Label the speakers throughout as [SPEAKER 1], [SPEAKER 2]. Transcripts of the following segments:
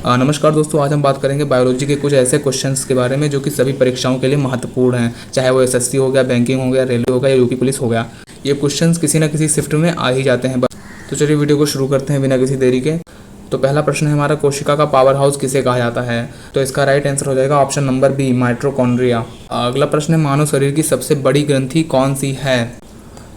[SPEAKER 1] नमस्कार दोस्तों, आज हम बात करेंगे बायोलॉजी के कुछ ऐसे क्वेश्चंस के बारे में जो कि सभी परीक्षाओं के लिए महत्वपूर्ण हैं, चाहे वो एसएससी हो गया, बैंकिंग हो गया, रेलवे हो गया या यूपी पुलिस हो गया। ये क्वेश्चंस किसी न किसी शिफ्ट में आ ही जाते हैं। तो चलिए वीडियो को शुरू करते हैं बिना किसी देरी के। तो पहला प्रश्न है हमारा, कोशिका का पावर हाउस किसे कहा जाता है? तो इसका राइट आंसर हो जाएगा ऑप्शन नंबर बी, माइटोकॉन्ड्रिया। अगला प्रश्न है, मानव शरीर की सबसे बड़ी ग्रंथि कौन सी है?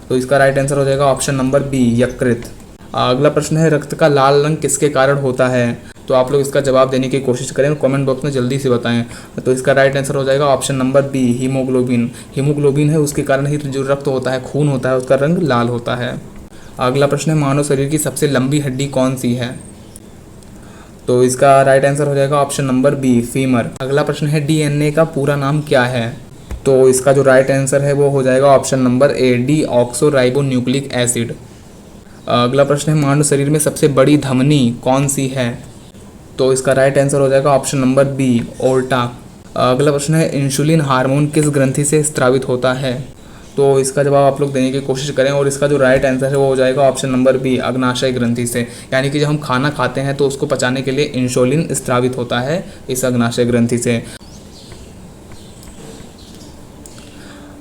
[SPEAKER 1] तो इसका राइट आंसर हो जाएगा ऑप्शन नंबर बी, यकृत। अगला प्रश्न है, रक्त का लाल रंग किसके कारण होता है? तो आप लोग इसका जवाब देने की कोशिश करें और कमेंट बॉक्स में जल्दी से बताएं। तो इसका राइट आंसर हो जाएगा option number B, haemoglobin. Haemoglobin है, उसके कारण ही जो रक्त होता है, खून होता है, उसका रंग लाल होता है। अगला प्रश्न है, मानव शरीर की सबसे लंबी हड्डी कौन सी है? तो इसका राइट आंसर हो जाएगा ऑप्शन नंबर बी, फीमर। अगला प्रश्न है, डीएनए का पूरा नाम क्या है? तो इसका जो राइट आंसर है वो हो जाएगा option number A, D oxo ribo nucleic acid. अगला प्रश्न है, मानव शरीर में सबसे बड़ी धमनी कौन सी है? तो इसका राइट आंसर हो जाएगा ऑप्शन नंबर बी, ओर्टा। अगला प्रश्न है, इंसुलिन हार्मोन किस ग्रंथि से स्रावित होता है? तो इसका जवाब आप लोग देने की कोशिश करें और इसका जो राइट आंसर है वो हो जाएगा ऑप्शन नंबर बी, अग्नाशय ग्रंथि से। यानी कि जब हम खाना खाते हैं तो उसको पचाने के लिए इंसुलिन स्रावित होता है इस अग्नाशय ग्रंथि से।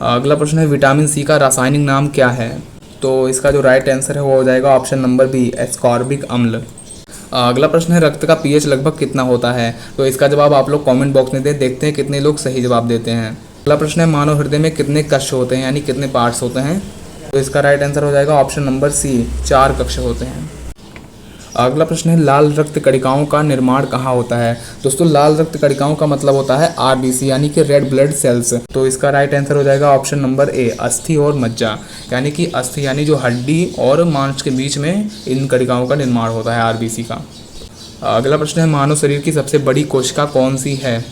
[SPEAKER 1] अगला प्रश्न है, विटामिन सी का रासायनिक नाम क्या है? तो इसका जो राइट आंसर है वो हो जाएगा ऑप्शन नंबर बी, एस्कॉर्बिक अम्ल। अगला प्रश्न है, रक्त का पीएच लगभग कितना होता है? तो इसका जवाब आप लोग कमेंट बॉक्स में दें, देखते हैं कितने लोग सही जवाब देते हैं। अगला प्रश्न है, मानव हृदय में कितने कक्ष होते हैं, यानी कितने पार्ट्स होते हैं? तो इसका राइट आंसर हो जाएगा ऑप्शन नंबर सी, 4 कक्ष होते हैं। अगला प्रश्न है, लाल रक्त कणिकाओं का निर्माण कहाँ होता है? दोस्तों, लाल रक्त कणिकाओं का मतलब होता है आरबीसी, यानी कि रेड ब्लड सेल्स। तो इसका राइट आंसर हो जाएगा ऑप्शन नंबर ए, अस्थि और मज्जा। यानी कि अस्थि यानी जो हड्डी और मांस के बीच में इन कणिकाओं का निर्माण होता है, आरबीसी का। अगला प्रश्न है, मानव शरीर की सबसे बड़ी कोशिका कौन सी है?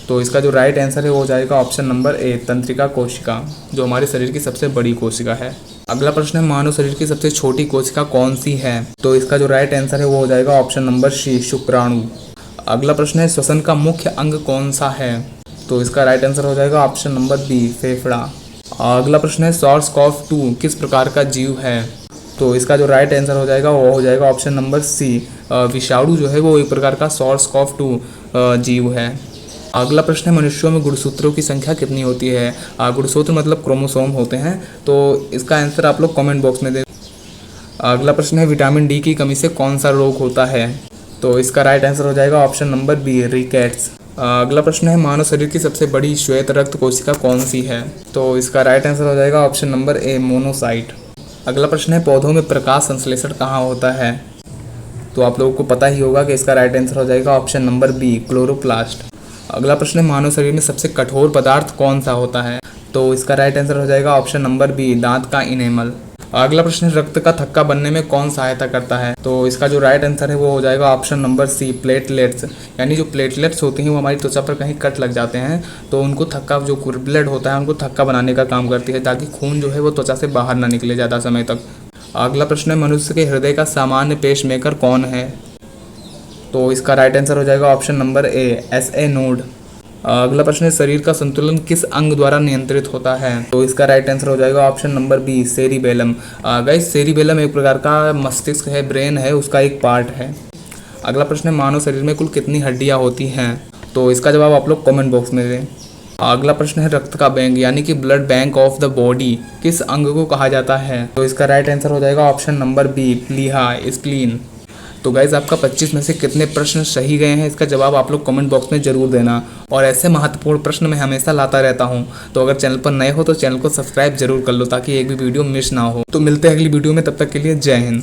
[SPEAKER 1] तो इसका जो राइट आंसर है वो हो जाएगा ऑप्शन नंबर ए, तंत्रिका कोशिका, जो हमारे शरीर की सबसे बड़ी कोशिका है। अगला प्रश्न है, मानव शरीर की सबसे छोटी कोशिका कौन सी है? तो इसका जो राइट आंसर है वो हो जाएगा ऑप्शन नंबर सी, शुक्राणु। अगला प्रश्न है, श्वसन का मुख्य अंग कौन सा है? तो इसका राइट आंसर हो जाएगा ऑप्शन नंबर बी, फेफड़ा। अगला प्रश्न है, SARS-CoV-2 किस प्रकार का जीव है? तो इसका जो राइट आंसर हो जाएगा वो हो जाएगा ऑप्शन नंबर सी, विषाणु जो है वो एक प्रकार का SARS-CoV-2 जीव है। अगला प्रश्न है, मनुष्यों में गुणसूत्रों की संख्या कितनी होती है? गुणसूत्र मतलब क्रोमोसोम होते हैं। तो इसका आंसर आप लोग कमेंट बॉक्स में दें। अगला प्रश्न है, विटामिन डी की कमी से कौन सा रोग होता है? तो इसका राइट आंसर हो जाएगा ऑप्शन नंबर बी, रिकेट्स। अगला प्रश्न है, मानव शरीर की सबसे बड़ी श्वेत रक्त कोशिका कौन सी है? तो इसका राइट आंसर हो जाएगा ऑप्शन नंबर ए, मोनोसाइट। अगला प्रश्न है, पौधों में प्रकाश संश्लेषण कहाँ होता है? तो आप लोगों को पता ही होगा कि इसका राइट आंसर हो जाएगा ऑप्शन नंबर बी, क्लोरोप्लास्ट। अगला प्रश्न है, मानव शरीर में सबसे कठोर पदार्थ कौन सा होता है? तो इसका राइट आंसर हो जाएगा ऑप्शन नंबर बी, दांत का इनेमल। अगला प्रश्न है, रक्त का थक्का बनने में कौन सहायता करता है? तो इसका जो राइट आंसर है वो हो जाएगा ऑप्शन नंबर सी, प्लेटलेट्स। यानी जो प्लेटलेट्स होते हैं वो हमारी त्वचा पर कहीं कट लग जाते हैं तो उनको थक्का, जो ब्लड होता है उनको थक्का बनाने का काम करती है, ताकि खून जो है वो त्वचा से बाहर ना निकले ज़्यादा समय तक। अगला प्रश्न है, मनुष्य के हृदय का सामान्य पेसमेकर कौन है? तो इसका राइट आंसर हो जाएगा option number A, SA node. अगला प्रश्न है, शरीर का संतुलन किस अंग द्वारा नियंत्रित होता है? तो इसका राइट आंसर हो जाएगा option number B, cerebellum. Guys, cerebellum एक प्रकार का मस्तिष्क है, ब्रेन है, उसका एक पार्ट है। अगला प्रश्न है, मानव शरीर में कुल कितनी हड्डियां होती हैं? तो इसका जवाब आप लोग कमेंट बॉक्स में दें। अगला प्रश्न है, रक्त का बैंक यानी कि blood bank of the body किस अंग को कहा जाता है? तो इसका राइट आंसर हो जाएगा ऑप्शन नंबर बी, प्लीहा, स्प्लीन। तो गाइज, आपका 25 में से कितने प्रश्न सही गए हैं, इसका जवाब आप लोग कमेंट बॉक्स में जरूर देना। और ऐसे महत्वपूर्ण प्रश्न मैं हमेशा लाता रहता हूं, तो अगर चैनल पर नए हो तो चैनल को सब्सक्राइब जरूर कर लो ताकि एक भी वीडियो मिस ना हो। तो मिलते हैं अगली वीडियो में, तब तक के लिए जय हिंद।